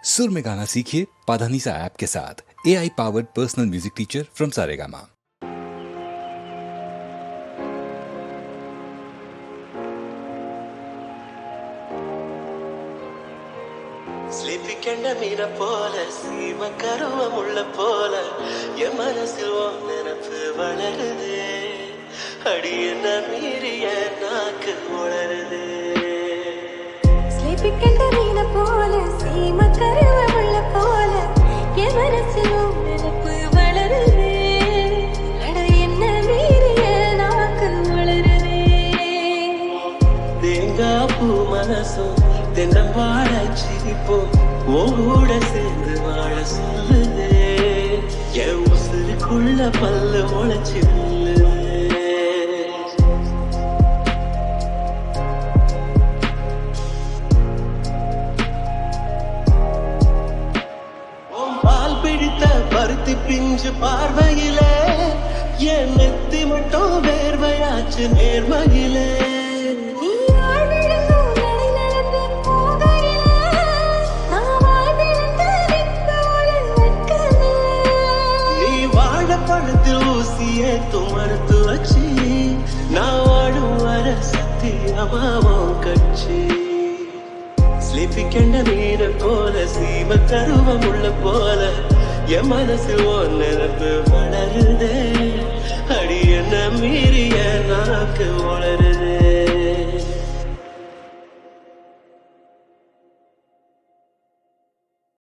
सुर में गाना सीखिए पाधानीसा ऐप के साथ AI powered personal music teacher from Saregama. Sleepy கண்ட மீன போல சீம கருவம் உள்ள போல என் மனசில் நினப்பு வளருது. அடி என்ன மீறிய நாக்கு உளருது. ஸ்லீப்பி கண்ட மீன போல சீம கருவம் உள்ள போல என் மனசில் நினப்பு வளருது. அடி என்ன மீறிய நாக்கு உளருது. தேங்காய் பூ மனசும் தென்னம் வாழ சிரிப்போம் உங்கூட சேர்ந்து வாழ சொல்லுது. என் உசுருக்குள்ள பல்லு முளைச்சு பால் பிடித்த பருத்தி பிஞ்சு பார்வையில என் நெத்தி மட்டும் வேர்வையாச்சு நேர்மையிலே. பழத்தில் ஊசியே துமர்த்து வச்சு நான் வாழும் வர சத்தியமாவும் கட்சி. ஸ்லீப்பி கண்ட மீன போல சீம கருவம் உள்ள போல என் மனசு நினப்பு